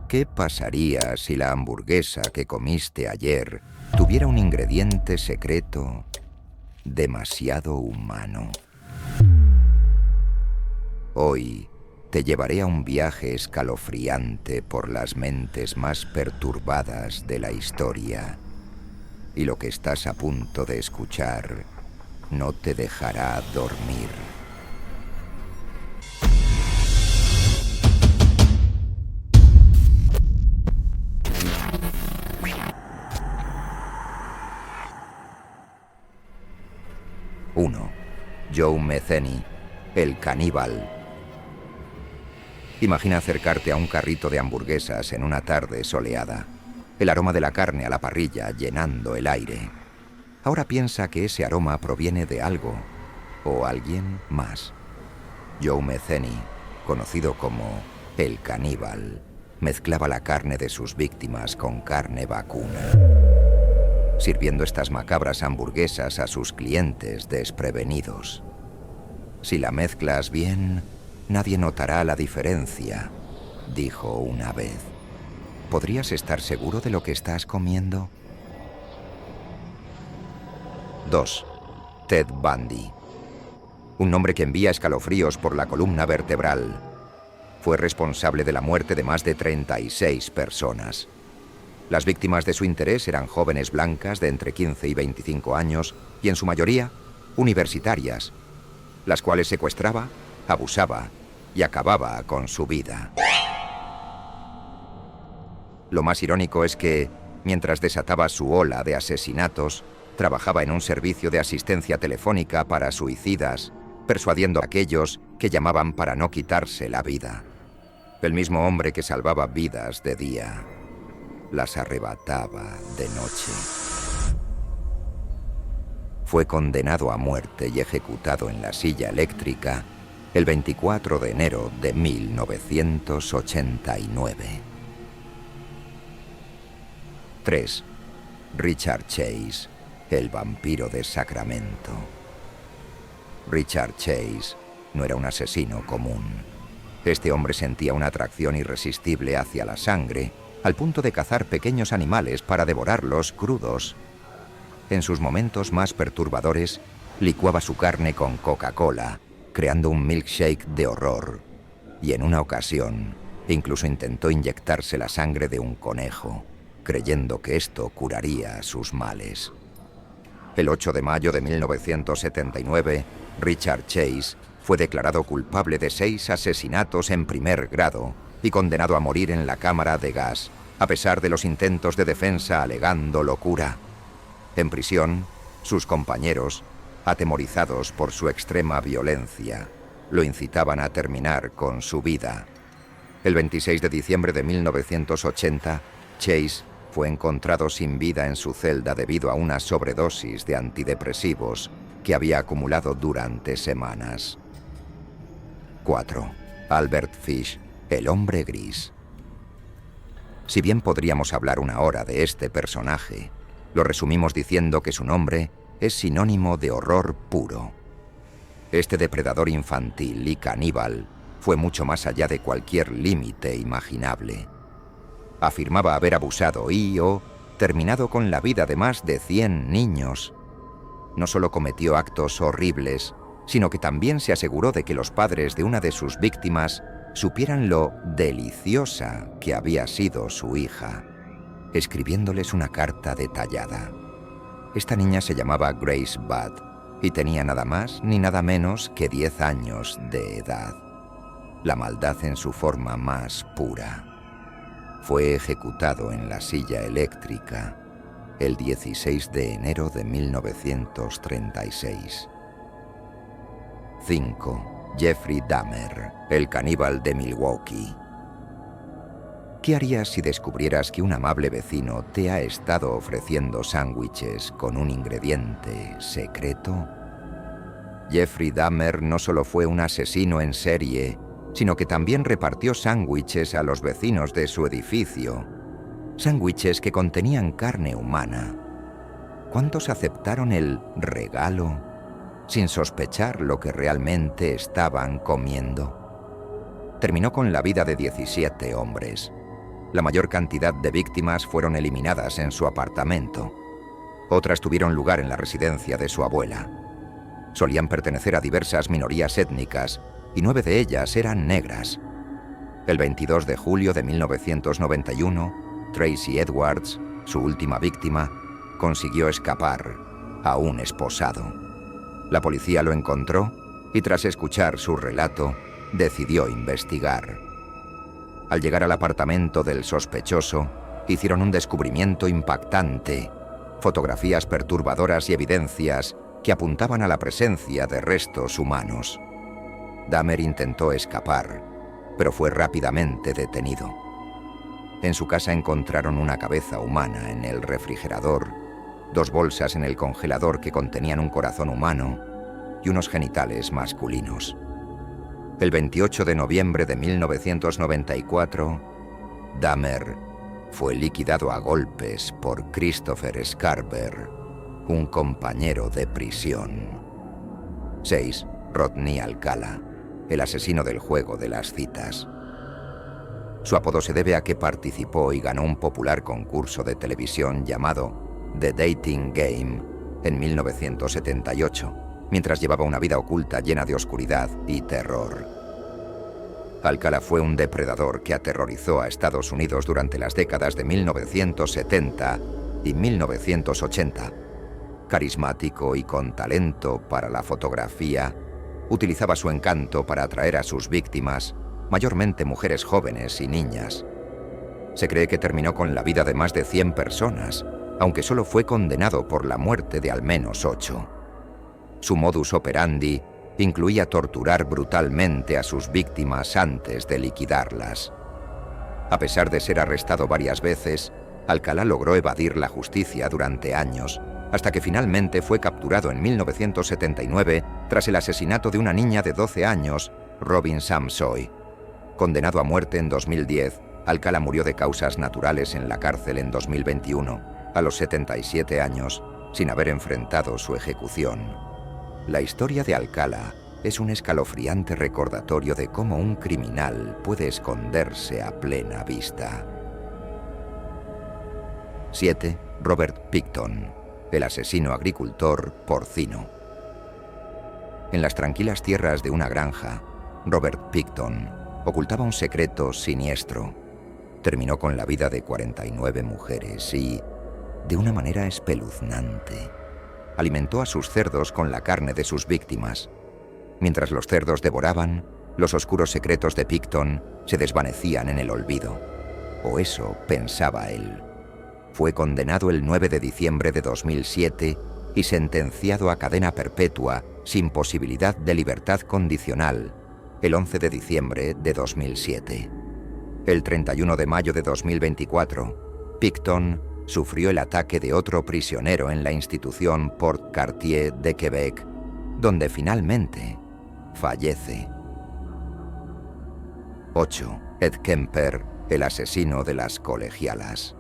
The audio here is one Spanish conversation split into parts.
¿Qué pasaría si la hamburguesa que comiste ayer tuviera un ingrediente secreto demasiado humano? Hoy te llevaré a un viaje escalofriante por las mentes más perturbadas de la historia. Y lo que estás a punto de escuchar no te dejará dormir. Uno. Joe Metheny, el caníbal. Imagina acercarte a un carrito de hamburguesas en una tarde soleada. El aroma de la carne a la parrilla llenando el aire. Ahora piensa que ese aroma proviene de algo o alguien más. Joe Metheny, conocido como el caníbal, mezclaba la carne de sus víctimas con carne vacuna, sirviendo estas macabras hamburguesas a sus clientes desprevenidos. Si la mezclas bien, nadie notará la diferencia, dijo una vez. ¿Podrías estar seguro de lo que estás comiendo? 2. Ted Bundy. Un nombre que envía escalofríos por la columna vertebral. Fue responsable de la muerte de más de 36 personas. Las víctimas de su interés eran jóvenes blancas de entre 15 y 25 años y en su mayoría universitarias, las cuales secuestraba, abusaba y acababa con su vida. Lo más irónico es que, mientras desataba su ola de asesinatos, trabajaba en un servicio de asistencia telefónica para suicidas, persuadiendo a aquellos que llamaban para no quitarse la vida. El mismo hombre que salvaba vidas de día, las arrebataba de noche. Fue condenado a muerte y ejecutado en la silla eléctrica el 24 de enero de 1989. 3. Richard Chase, el vampiro de Sacramento. Richard Chase no era un asesino común. Este hombre sentía una atracción irresistible hacia la sangre, al punto de cazar pequeños animales para devorarlos crudos. En sus momentos más perturbadores, licuaba su carne con Coca-Cola, creando un milkshake de horror. Y en una ocasión, incluso intentó inyectarse la sangre de un conejo, creyendo que esto curaría sus males. El 8 de mayo de 1979, Richard Chase fue declarado culpable de 6 asesinatos en primer grado y condenado a morir en la cámara de gas, a pesar de los intentos de defensa alegando locura. En prisión, sus compañeros, atemorizados por su extrema violencia, lo incitaban a terminar con su vida. El 26 de diciembre de 1980, Chase fue encontrado sin vida en su celda debido a una sobredosis de antidepresivos que había acumulado durante semanas. 4. Albert Fish, el hombre gris. Si bien podríamos hablar una hora de este personaje, lo resumimos diciendo que su nombre es sinónimo de horror puro. Este depredador infantil y caníbal fue mucho más allá de cualquier límite imaginable. Afirmaba haber abusado o terminado con la vida de más de 100 niños. No solo cometió actos horribles, sino que también se aseguró de que los padres de una de sus víctimas supieran lo deliciosa que había sido su hija, escribiéndoles una carta detallada. Esta niña se llamaba Grace Budd y tenía nada más ni nada menos que 10 años de edad. La maldad en su forma más pura. Fue ejecutado en la silla eléctrica el 16 de enero de 1936. 5. Jeffrey Dahmer, el caníbal de Milwaukee. ¿Qué harías si descubrieras que un amable vecino te ha estado ofreciendo sándwiches con un ingrediente secreto? Jeffrey Dahmer no solo fue un asesino en serie, sino que también repartió sándwiches a los vecinos de su edificio. Sándwiches que contenían carne humana. ¿Cuántos aceptaron el regalo sin sospechar lo que realmente estaban comiendo? Terminó con la vida de 17 hombres. La mayor cantidad de víctimas fueron eliminadas en su apartamento. Otras tuvieron lugar en la residencia de su abuela. Solían pertenecer a diversas minorías étnicas y 9 de ellas eran negras. El 22 de julio de 1991, Tracy Edwards, su última víctima, consiguió escapar, aún esposado. La policía lo encontró y tras escuchar su relato, decidió investigar. Al llegar al apartamento del sospechoso, hicieron un descubrimiento impactante, fotografías perturbadoras y evidencias que apuntaban a la presencia de restos humanos. Dahmer intentó escapar, pero fue rápidamente detenido. En su casa encontraron una cabeza humana en el refrigerador, 2 bolsas en el congelador que contenían un corazón humano y unos genitales masculinos. El 28 de noviembre de 1994, Dahmer fue liquidado a golpes por Christopher Scarver, un compañero de prisión. 6. Rodney Alcala, el asesino del juego de las citas. Su apodo se debe a que participó y ganó un popular concurso de televisión llamado The Dating Game en 1978, mientras llevaba una vida oculta llena de oscuridad y terror. Alcala fue un depredador que aterrorizó a Estados Unidos durante las décadas de 1970 y 1980. Carismático y con talento para la fotografía, utilizaba su encanto para atraer a sus víctimas, mayormente mujeres jóvenes y niñas. Se cree que terminó con la vida de más de 100 personas, aunque solo fue condenado por la muerte de al menos 8. Su modus operandi incluía torturar brutalmente a sus víctimas antes de liquidarlas. A pesar de ser arrestado varias veces, Alcala logró evadir la justicia durante años, hasta que finalmente fue capturado en 1979 tras el asesinato de una niña de 12 años, Robin Samsoy. Condenado a muerte en 2010, Alcala murió de causas naturales en la cárcel en 2021, a los 77 años, sin haber enfrentado su ejecución. La historia de Alcala es un escalofriante recordatorio de cómo un criminal puede esconderse a plena vista. 7. Robert Pickton, el asesino agricultor porcino. En las tranquilas tierras de una granja, Robert Pickton ocultaba un secreto siniestro. Terminó con la vida de 49 mujeres y, de una manera espeluznante, alimentó a sus cerdos con la carne de sus víctimas. Mientras los cerdos devoraban, los oscuros secretos de Pickton se desvanecían en el olvido. O eso pensaba él. Fue condenado el 9 de diciembre de 2007 y sentenciado a cadena perpetua sin posibilidad de libertad condicional el 11 de diciembre de 2007. El 31 de mayo de 2024, Pickton sufrió el ataque de otro prisionero en la institución Port Cartier de Quebec, donde finalmente fallece. 8. Ed Kemper, el asesino de las colegialas.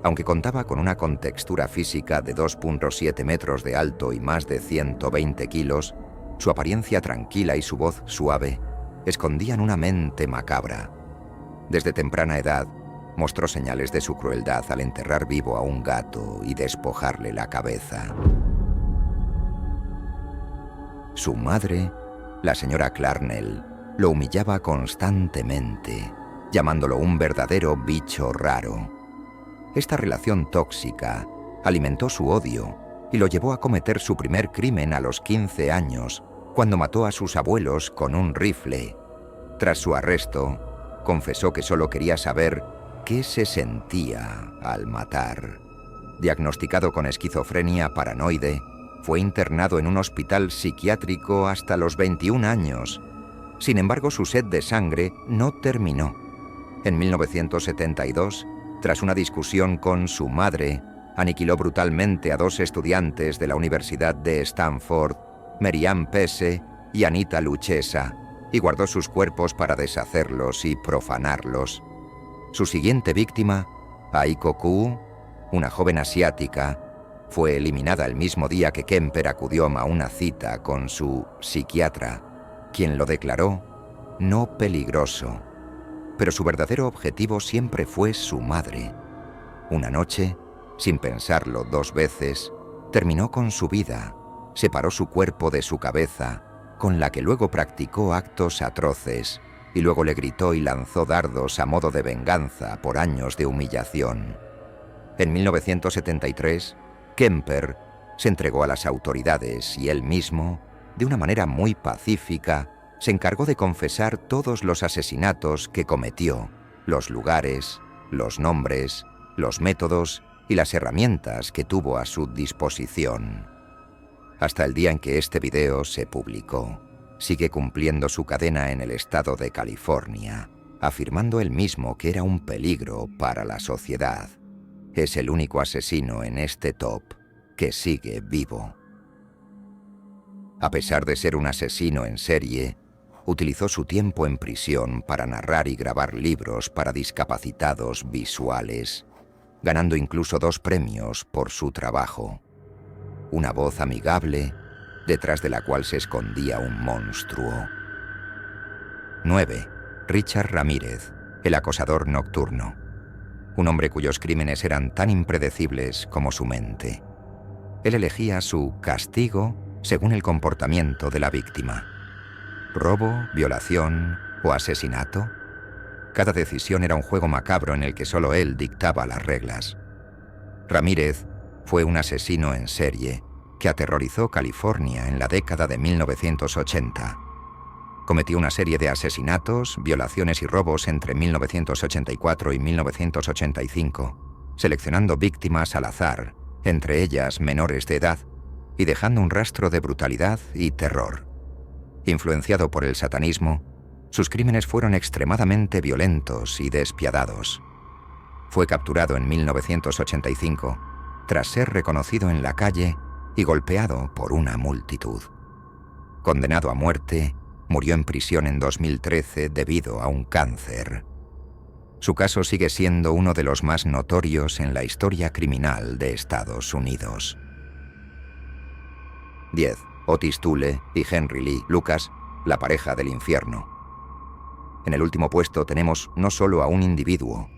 Aunque contaba con una contextura física de 2,7 metros de alto y más de 120 kilos, su apariencia tranquila y su voz suave escondían una mente macabra. Desde temprana edad, mostró señales de su crueldad al enterrar vivo a un gato y despojarle la cabeza. Su madre, la señora Clarnell, lo humillaba constantemente, llamándolo un verdadero bicho raro. Esta relación tóxica alimentó su odio y lo llevó a cometer su primer crimen a los 15 años, cuando mató a sus abuelos con un rifle. Tras su arresto, confesó que solo quería saber qué se sentía al matar. Diagnosticado con esquizofrenia paranoide, fue internado en un hospital psiquiátrico hasta los 21 años. Sin embargo, su sed de sangre no terminó. En 1972, tras una discusión con su madre, aniquiló brutalmente a 2 estudiantes de la Universidad de Stanford, Meriam Pese y Anita Luchesa, y guardó sus cuerpos para deshacerlos y profanarlos. Su siguiente víctima, Aiko Koo, una joven asiática, fue eliminada el mismo día que Kemper acudió a una cita con su psiquiatra, quien lo declaró no peligroso. pero su verdadero objetivo siempre fue su madre. Una noche, sin pensarlo 2 veces, terminó con su vida, separó su cuerpo de su cabeza, con la que luego practicó actos atroces, y luego le gritó y lanzó dardos a modo de venganza por años de humillación. En 1973, Kemper se entregó a las autoridades y él mismo, de una manera muy pacífica, se encargó de confesar todos los asesinatos que cometió, los lugares, los nombres, los métodos y las herramientas que tuvo a su disposición. Hasta el día en que este video se publicó, sigue cumpliendo su cadena en el estado de California, afirmando él mismo que era un peligro para la sociedad. Es el único asesino en este top que sigue vivo. A pesar de ser un asesino en serie, utilizó su tiempo en prisión para narrar y grabar libros para discapacitados visuales, ganando incluso 2 premios por su trabajo. Una voz amigable, detrás de la cual se escondía un monstruo. 9. Richard Ramírez, el acosador nocturno. Un hombre cuyos crímenes eran tan impredecibles como su mente. Él elegía su castigo según el comportamiento de la víctima. ¿Robo, violación o asesinato? Cada decisión era un juego macabro en el que solo él dictaba las reglas. Ramírez fue un asesino en serie que aterrorizó California en la década de 1980. Cometió una serie de asesinatos, violaciones y robos entre 1984 y 1985, seleccionando víctimas al azar, entre ellas menores de edad, y dejando un rastro de brutalidad y terror. Influenciado por el satanismo, sus crímenes fueron extremadamente violentos y despiadados. Fue capturado en 1985, tras ser reconocido en la calle y golpeado por una multitud. Condenado a muerte, murió en prisión en 2013 debido a un cáncer. Su caso sigue siendo uno de los más notorios en la historia criminal de Estados Unidos. 10. Otis Toole y Henry Lee Lucas, la pareja del infierno. En el último puesto tenemos no solo a un individuo,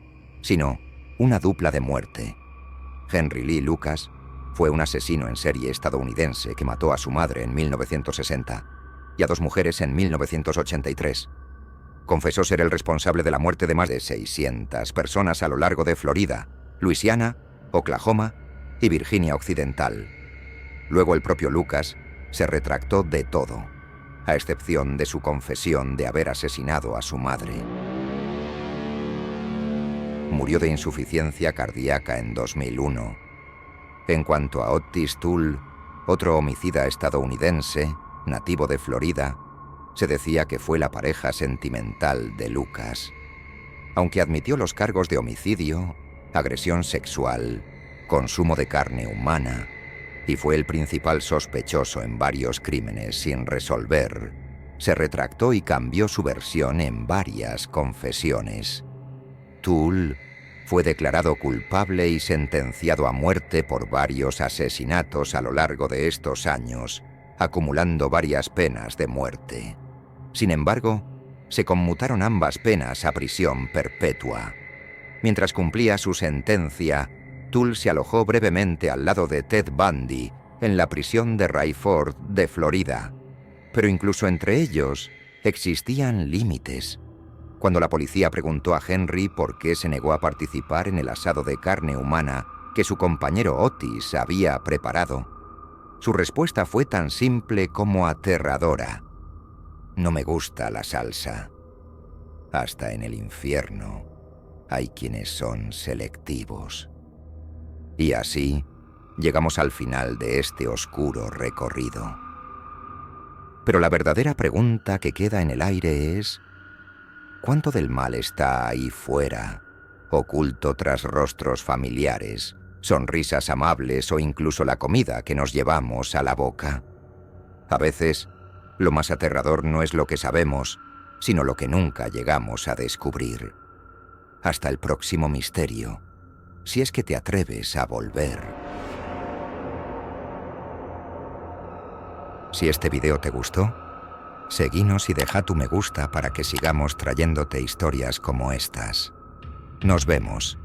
sino una dupla de muerte. Henry Lee Lucas fue un asesino en serie estadounidense que mató a su madre en 1960 y a 2 mujeres en 1983. Confesó ser el responsable de la muerte de más de 600 personas a lo largo de Florida, Luisiana, Oklahoma y Virginia Occidental. Luego el propio Lucas se retractó de todo, a excepción de su confesión de haber asesinado a su madre. Murió de insuficiencia cardíaca en 2001. En cuanto a Otis Toole, otro homicida estadounidense, nativo de Florida, se decía que fue la pareja sentimental de Lucas. Aunque admitió los cargos de homicidio, agresión sexual, consumo de carne humana, y fue el principal sospechoso en varios crímenes sin resolver, se retractó y cambió su versión en varias confesiones. Toole fue declarado culpable y sentenciado a muerte por varios asesinatos a lo largo de estos años, acumulando varias penas de muerte. Sin embargo, se conmutaron ambas penas a prisión perpetua. Mientras cumplía su sentencia, Toole se alojó brevemente al lado de Ted Bundy en la prisión de Rayford de Florida. Pero incluso entre ellos existían límites. Cuando la policía preguntó a Henry por qué se negó a participar en el asado de carne humana que su compañero Otis había preparado, su respuesta fue tan simple como aterradora. No me gusta la salsa. Hasta en el infierno hay quienes son selectivos. Y así llegamos al final de este oscuro recorrido. Pero la verdadera pregunta que queda en el aire es: ¿cuánto del mal está ahí fuera, oculto tras rostros familiares, sonrisas amables o incluso la comida que nos llevamos a la boca? A veces, lo más aterrador no es lo que sabemos, sino lo que nunca llegamos a descubrir. Hasta el próximo misterio, si es que te atreves a volver. Si este video te gustó, Seguinos y deja tu me gusta para que sigamos trayéndote historias como estas. Nos vemos